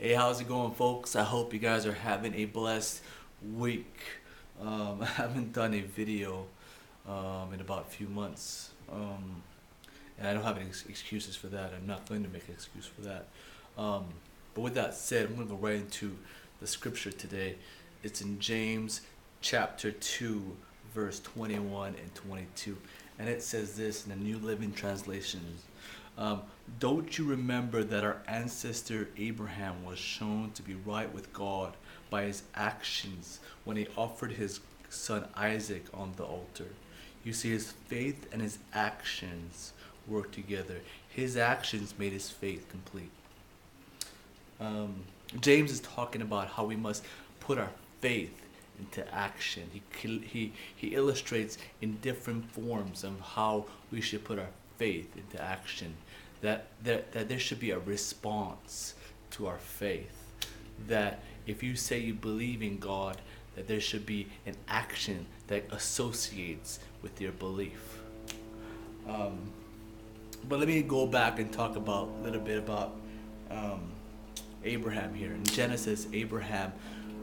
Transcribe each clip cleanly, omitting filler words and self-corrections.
Hey, how's it going, folks? I hope you guys are having a blessed week. I haven't done a video in about a few months, and I don't have any excuses for that. I'm not going to make an excuse for that. Um, but with that said, I'm going to go right into the scripture today. It's in James chapter 2, verse 21 and 22. And it says this in the New Living Translation. Um, don't you remember that our ancestor Abraham was shown to be right with God by his actions when he offered his son Isaac on the altar? You see, his faith and his actions worked together. His actions made his faith complete. Um, James is talking about how we must put our faith into action. He illustrates in different forms of how we should put our faith into action. That there should be a response to our faith. That if you say you believe in God, that there should be an action that associates with your belief. Um, but let me go back and talk about a little bit about um, Abraham here. In Genesis, Abraham,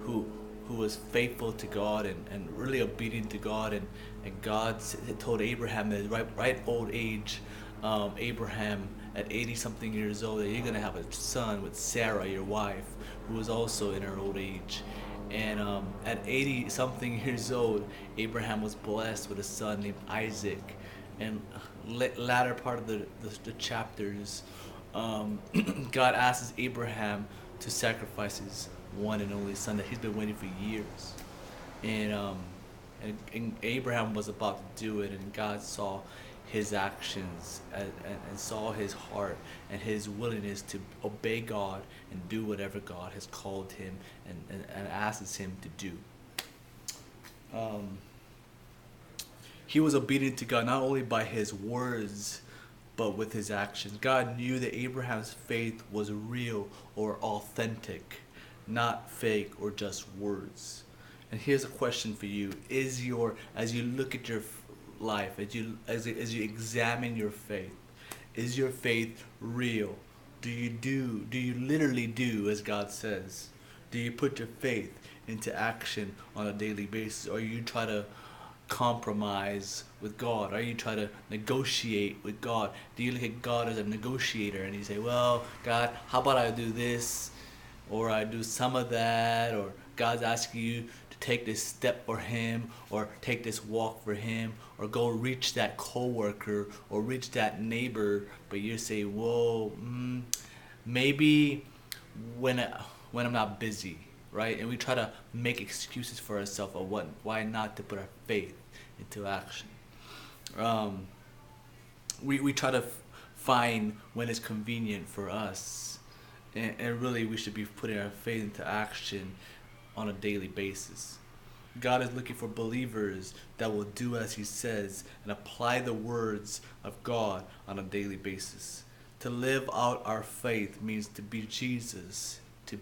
who was faithful to God and really obedient to God, and God told Abraham at his right old age, Abraham at 80 something years old, that you're going to have a son with Sarah, your wife, who was also in her old age. And at 80 something years old, Abraham was blessed with a son named Isaac. And latter part of the chapters, God asks Abraham to sacrifice his one and only son that he's been waiting for years. And, and Abraham was about to do it, and God saw his actions and saw his heart and his willingness to obey God and do whatever God has called him and asks him to do. He was obedient to God not only by his words, but with his actions. God knew that Abraham's faith was real or authentic, not fake or just words. And here's a question for you: as you look at your life, as you examine your faith, is your faith real? Do you literally do as God says? Do you put your faith into action on a daily basis, or you try to compromise with God? Or you try to negotiate with God? Do you look at God as a negotiator and you say, well, God, how about I do this, or I do some of that, or God's asking you to take this step for him, or take this walk for him, or go reach that coworker or reach that neighbor, but you say, whoa, maybe when I'm not busy, right? And we try to make excuses for ourselves of why not to put our faith into action. We try to find when it's convenient for us, and really we should be putting our faith into action on a daily basis. God is looking for believers that will do as he says and apply the words of God on a daily basis. To live out our faith means to be Jesus, to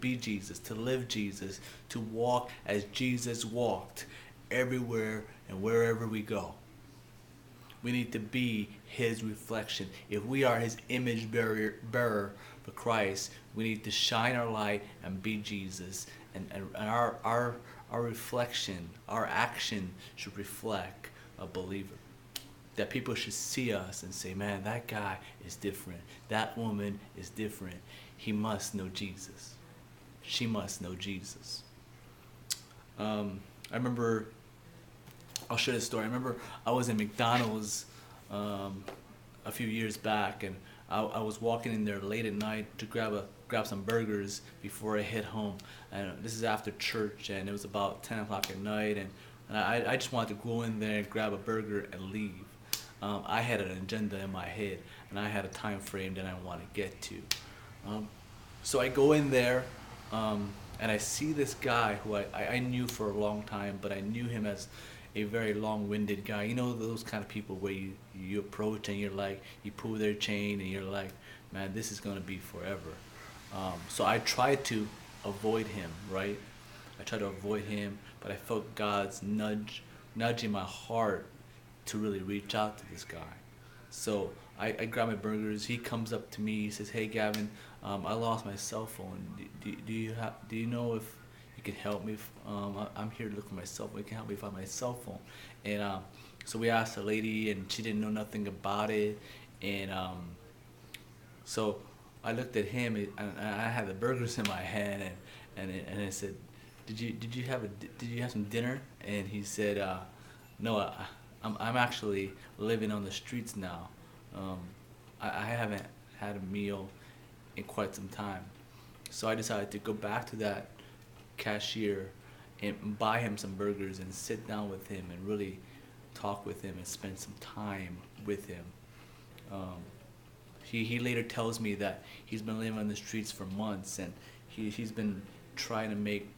live Jesus, to walk as Jesus walked everywhere and wherever we go. We need to be his reflection. If we are his image bearer for Christ, we need to shine our light and be Jesus. And our reflection, our action should reflect a believer. That people should see us and say, man, that guy is different. That woman is different. He must know Jesus. She must know Jesus. I remember, I'll share this story. I remember I was in McDonald's a few years back, and I was walking in there late at night to grab some burgers before I hit home. And this is after church, and it was about 10 o'clock at night, and I just wanted to go in there and grab a burger and leave. I had an agenda in my head, and I had a time frame that I want to get to. So I go in there, and I see this guy who I knew for a long time, but I knew him as a very long-winded guy. You know those kind of people where you approach and you're like, you pull their chain and you're like, man, this is going to be forever. So I tried to avoid him, right? I tried to avoid him, but I felt God's nudge in my heart to really reach out to this guy. So I grab my burgers. He comes up to me. He says, "Hey, Gavin, I lost my cell phone. Do you know if you can help me? I'm here to look for my cell phone. You can help me find my cell phone." And so we asked the lady, and she didn't know nothing about it. And so I looked at him, and I had the burgers in my hand, and I said, did you have some dinner?" And he said, "No, I'm actually living on the streets now. Um, I haven't had a meal in quite some time." So I decided to go back to that cashier and buy him some burgers and sit down with him and really talk with him and spend some time with him. Um, he later tells me that he's been living on the streets for months, and he's been trying to make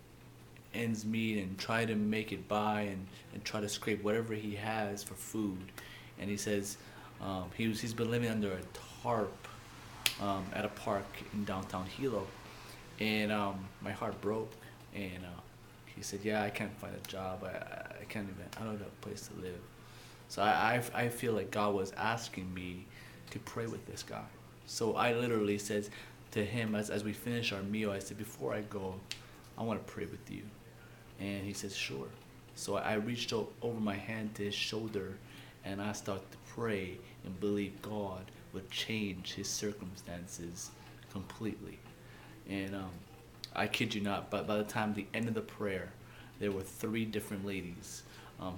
ends meet and try to make it by, and try to scrape whatever he has for food. And he says he's been living under a tarp at a park in downtown Hilo. And my heart broke. And he said, "Yeah, I can't find a job. I can't even, I don't have a place to live." So I feel like God was asking me to pray with this guy. So I literally said to him, as we finished our meal, I said, "Before I go, I want to pray with you." And he says, "Sure." So I reached over my hand to his shoulder, and I started to pray and believe God would change his circumstances completely. And I kid you not, but by the time the end of the prayer, there were 3 different ladies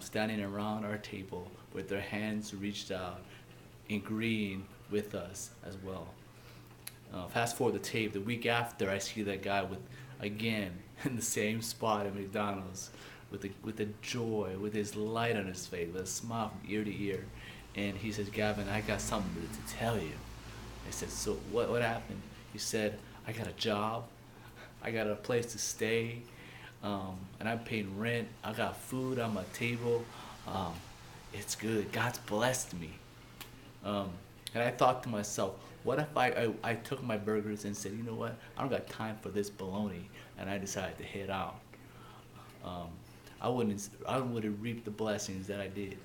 standing around our table with their hands reached out, agreeing with us as well. Fast forward the tape, the week after, I see that guy again in the same spot at McDonald's with the joy, with his light on his face, with a smile from ear to ear. And he says, "Gavin, I got something to tell you." I said, "So what happened?" He said, "I got a job, I got a place to stay, and I'm paying rent. I got food on my table. It's good. God's blessed me." And I thought to myself, what if I took my burgers and said, "You know what? I don't got time for this baloney," and I decided to head out. I wouldn't reap the blessings that I did.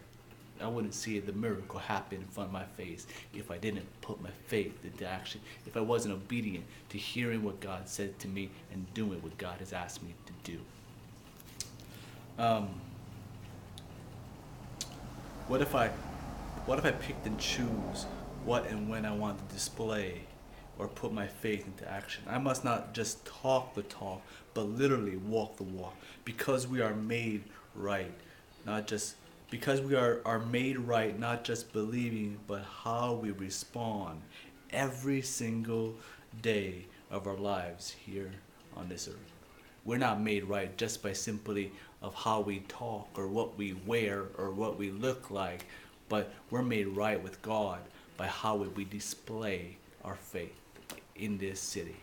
I wouldn't see the miracle happen in front of my face if I didn't put my faith into action, if I wasn't obedient to hearing what God said to me and doing what God has asked me to do. What if I picked and choose what and when I want to display or put my faith into action? I must not just talk the talk, but literally walk the walk, because we are made right, not just because we are made right, not just believing, but how we respond every single day of our lives here on this earth. We're not made right just by simply of how we talk or what we wear or what we look like, but we're made right with God by how we display our faith in this city.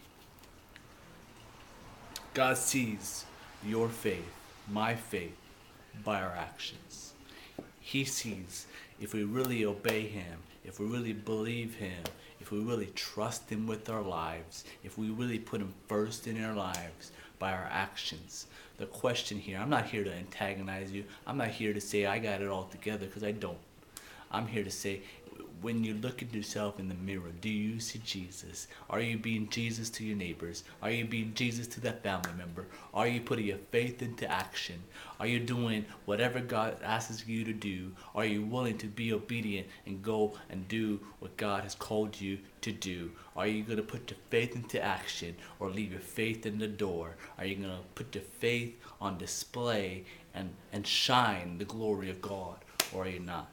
God sees your faith, my faith, by our actions. He sees if we really obey Him, if we really believe Him, if we really trust Him with our lives, if we really put Him first in our lives by our actions. The question here, I'm not here to antagonize you. I'm not here to say I got it all together, because I don't. I'm here to say, when you look at yourself in the mirror, do you see Jesus? Are you being Jesus to your neighbors? Are you being Jesus to that family member? Are you putting your faith into action? Are you doing whatever God asks you to do? Are you willing to be obedient and go and do what God has called you to do? Are you going to put your faith into action or leave your faith in the door? Are you going to put your faith on display and shine the glory of God, or are you not?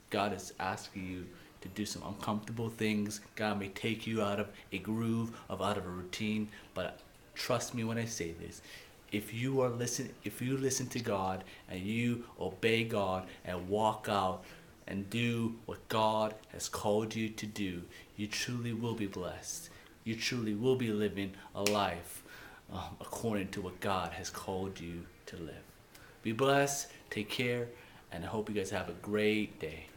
God is asking you to do some uncomfortable things. God may take you out of a groove, out of a routine, but trust me when I say this. If you listen to God and you obey God and walk out and do what God has called you to do, you truly will be blessed. You truly will be living a life according to what God has called you to live. Be blessed, take care, and I hope you guys have a great day.